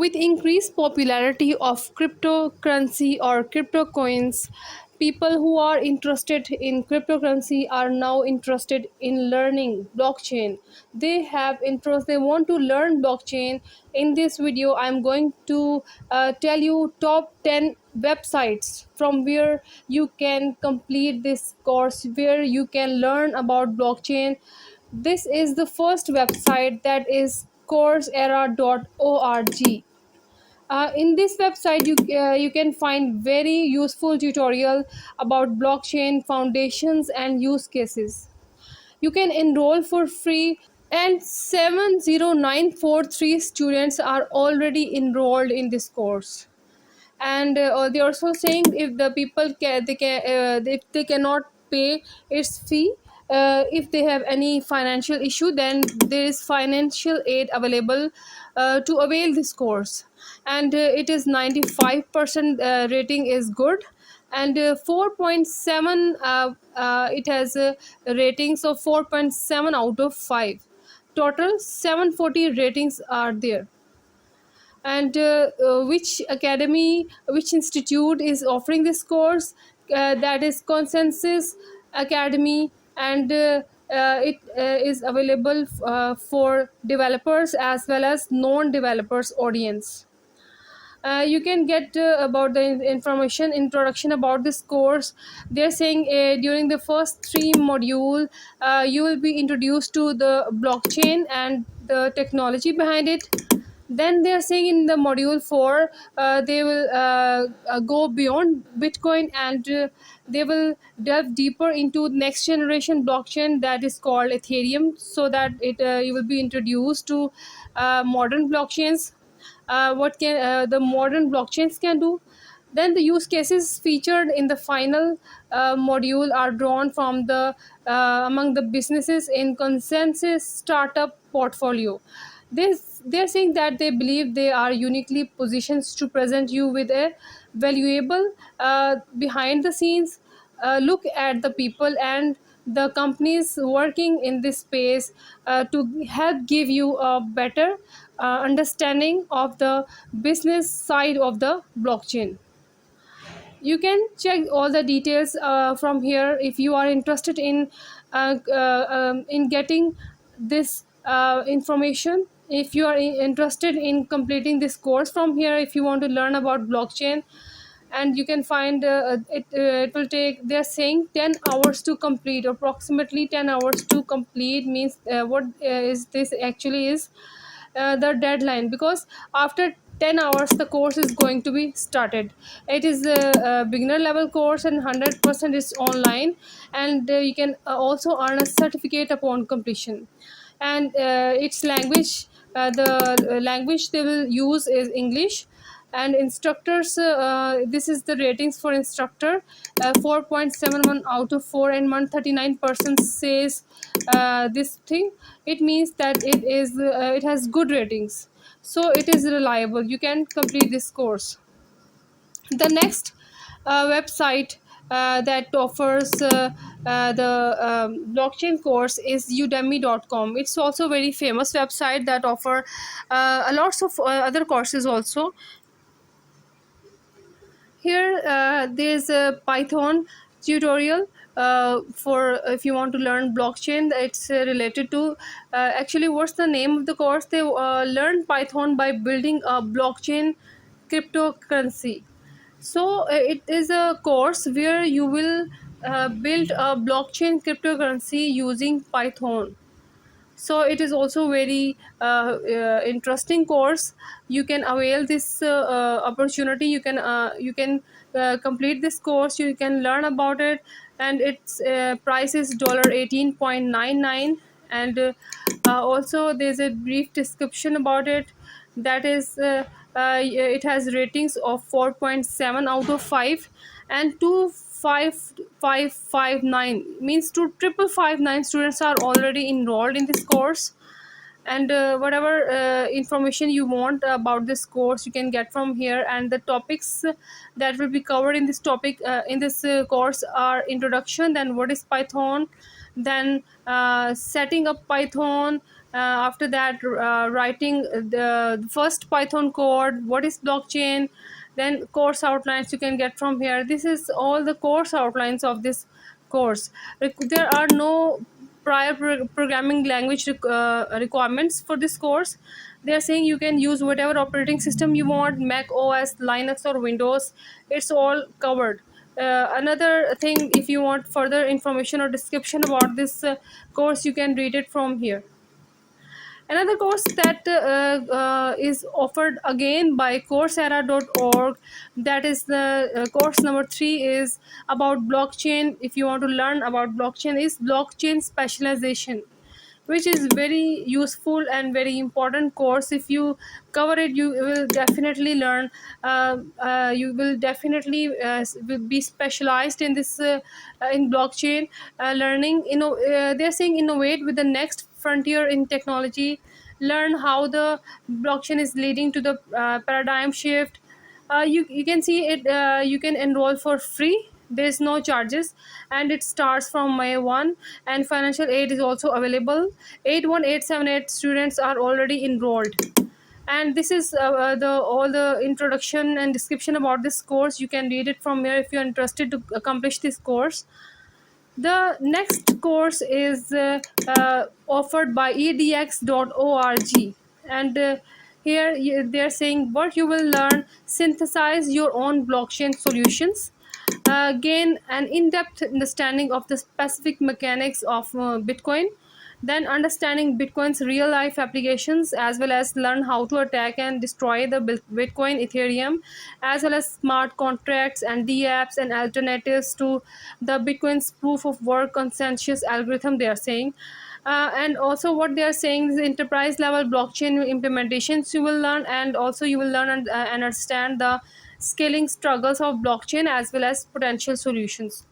With increased popularity of cryptocurrency or crypto coins, people who are interested in cryptocurrency are now interested in learning blockchain. They have interest, they want to learn blockchain. In this video, I'm going to tell you top 10 websites from where you can complete this course, where you can learn about blockchain. This is the first website, that is coursera.org. In this website, you can find very useful tutorial about blockchain foundations and use cases. You can enroll for free, and 70943 students are already enrolled in this course. And they're also saying if the people if they cannot pay its fee, if they have any financial issue, then there is financial aid available to avail this course. And it is 95% rating is good, and 4.7 it has ratings of 4.7 out of 5. Total 740 ratings are there. And which academy, which institute is offering this course? That is Consensus Academy. And it is available for developers as well as non-developers audience. You can get about the information introduction about this course. They're saying during the first three module, you will be introduced to the blockchain and the technology behind it. Then they are saying in the module 4, they will go beyond Bitcoin, and they will delve deeper into next generation blockchain, that is called Ethereum, so that you will be introduced to modern blockchains, what can the modern blockchains can do. Then the use cases featured in the final module are drawn from the among the businesses in Consensus startup portfolio. They're saying that they believe they are uniquely positioned to present you with a valuable behind the scenes look at the people and the companies working in this space, to help give you a better understanding of the business side of the blockchain. You can check all the details from here if you are interested in getting this information. If you are interested in completing this course from here, if you want to learn about blockchain, and you can find it will take, they're saying 10 hours to complete, approximately 10 hours to complete. Means what is this actually is the deadline, because after 10 hours the course is going to be started. It is a beginner level course and 100% is online. And you can also earn a certificate upon completion. And its language, the language they will use is English. And instructors, this is the ratings for instructor, 4.71 out of 4, and 139% says this thing. It means that it has good ratings, so it is reliable. You can complete this course. The next website that offers the blockchain course is udemy.com. It's also a very famous website that offer a lots of other courses also. Here there's a Python tutorial for if you want to learn blockchain. It's related to actually, what's the name of the course? They learn Python by building a blockchain cryptocurrency. So it is a course where you will build a blockchain cryptocurrency using Python. So it is also very interesting course. You can avail this opportunity. You can complete this course. You can learn about it. And its price is $18.99. And also there's a brief description about it. That is it has ratings of 4.7 out of 5, and 25559, means 25559 students are already enrolled in this course. And whatever information you want about this course, you can get from here. And the topics that will be covered in this topic in this course are introduction, then what is Python, then setting up Python, After that, writing the first Python code, what is blockchain, then course outlines you can get from here. This is all the course outlines of this course. There are no prior programming language requirements for this course. They are saying you can use whatever operating system you want, Mac OS, Linux, or Windows. It's all covered. Another thing, if you want further information or description about this course, you can read it from here. Another course that is offered again by Coursera.org, that is the course number 3, is about blockchain. If you want to learn about blockchain, is blockchain specialization, which is very useful and very important course. If you cover it, you will definitely learn. You will definitely will be specialized in this in blockchain learning. They're saying innovate with the next frontier in technology. Learn how the blockchain is leading to the paradigm shift. You can see it. You can enroll for free. There's no charges, and it starts from May 1. And financial aid is also available. 81878 students are already enrolled. And this is the all the introduction and description about this course. You can read it from here if you're interested to accomplish this course. The next course is offered by edx.org, and here they're saying what you will learn: synthesize your own blockchain solutions, gain an in-depth understanding of the specific mechanics of Bitcoin, then understanding Bitcoin's real-life applications, as well as learn how to attack and destroy the Bitcoin, Ethereum, as well as smart contracts and dApps and alternatives to the Bitcoin's proof of work consensus algorithm, they are saying. And also what they are saying is enterprise level blockchain implementations you will learn, and also you will learn and understand the scaling struggles of blockchain as well as potential solutions.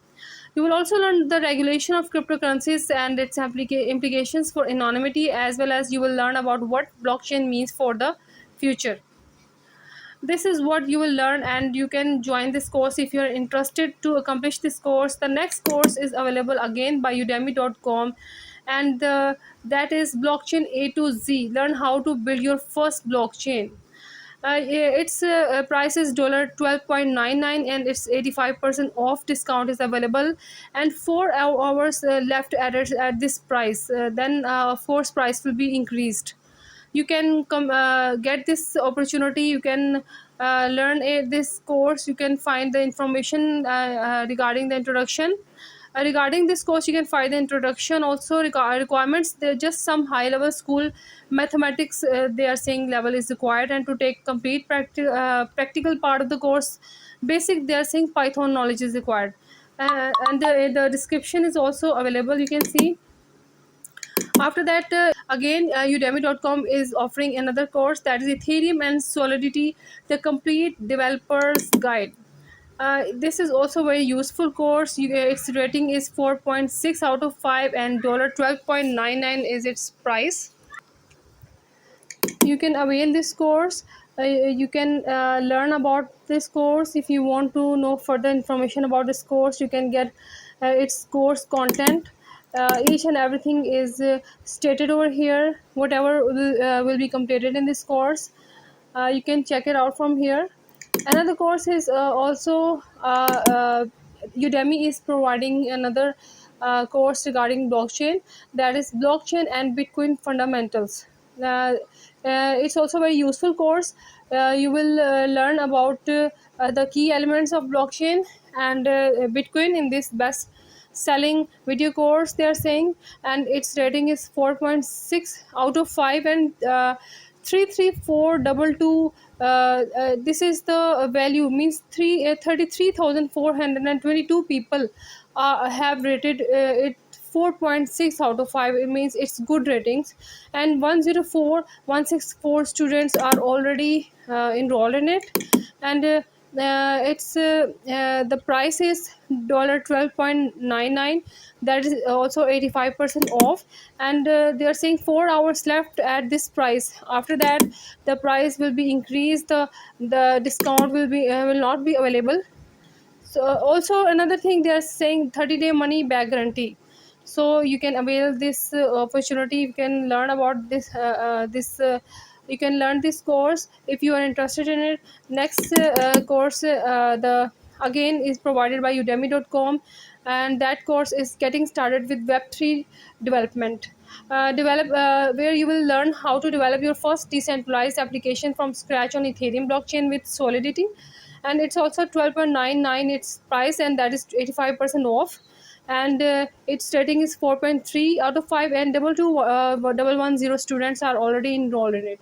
You will also learn the regulation of cryptocurrencies and its implications for anonymity, as well as you will learn about what blockchain means for the future. This is what you will learn, and you can join this course if you are interested to accomplish this course. The next course is available again by udemy.com, and that is blockchain A to Z. Learn how to build your first blockchain. Yeah, its price is $12.99, and its 85% off discount is available, and 4 hours left at this price. Then of course price will be increased. You can come get this opportunity. You can learn this course. You can find the information regarding the introduction. Regarding this course, you can find the introduction, also requirements. They're just some high level school mathematics, they are saying level is required, and to take complete practical part of the course, basic, they are saying Python knowledge is required. And the description is also available, you can see. After that, again, udemy.com is offering another course, that is Ethereum and Solidity, the complete developer's guide. This is also very useful course. Its rating is 4.6 out of 5, and $12.99 is its price. You can avail this course. You can learn about this course. If you want to know further information about this course, you can get its course content. Each and everything is stated over here. Whatever will be completed in this course, you can check it out from here. Another course is also Udemy is providing another course regarding blockchain, that is blockchain and Bitcoin fundamentals. It's also a very useful course. You will learn about the key elements of blockchain and Bitcoin in this best selling video course, they are saying, and its rating is 4.6 out of 5, and 33422, this is the value, means 33,422 people have rated it 4.6 out of 5. It means it's good ratings, and 104,164 students are already enrolled in it, and it's the price is $12.99. That is also 85% off, and they are saying 4 hours left at this price. After that, the price will be increased. The discount will not be available. So also another thing, they are saying 30-day money back guarantee. So you can avail this opportunity. You can learn about this you can learn this course if you are interested in it. Next course, the again is provided by udemy.com, and that course is getting started with web3 development. Where you will learn how to develop your first decentralized application from scratch on Ethereum blockchain with Solidity, and it's also 12.99 its price, and that is 85% off. And its rating is 4.3 out of 5, and 22110 students are already enrolled in it.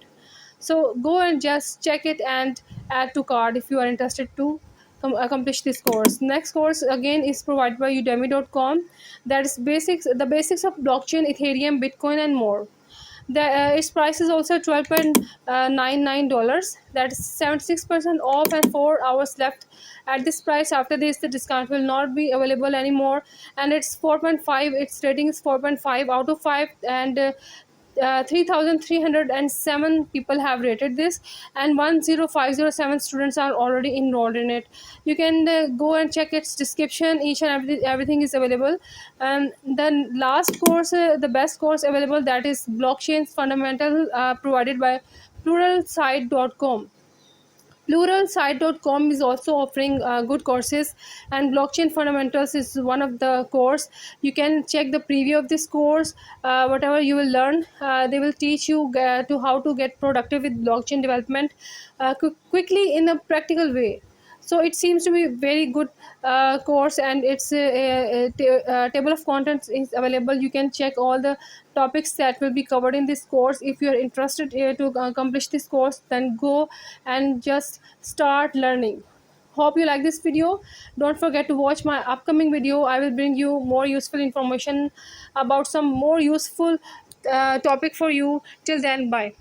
So go and just check it and add to cart if you are interested to accomplish this course. Next course again is provided by udemy.com, that is the basics of blockchain, Ethereum, Bitcoin, and more. Its price is also $12.99. That's 76% off and 4 hours left at this price. After this, the discount will not be available anymore. And it's 4.5. Its rating is 4.5 out of 5, and 3,307 people have rated this, and 10507 students are already enrolled in it. You can go and check its description. Each and everything is available. And then last course, the best course available, that is blockchain fundamental, provided by pluralsight.com. Pluralsight.com is also offering good courses, and blockchain fundamentals is one of the course. You can check the preview of this course. Whatever you will learn, they will teach you to how to get productive with blockchain development quickly in a practical way. So it seems to be very good course, and its table of contents is available. You can check all the topics that will be covered in this course. If you are interested to accomplish this course, then go and just start learning. Hope you like this video. Don't forget to watch my upcoming video. I will bring you more useful information about some more useful topic for you. Till then, bye.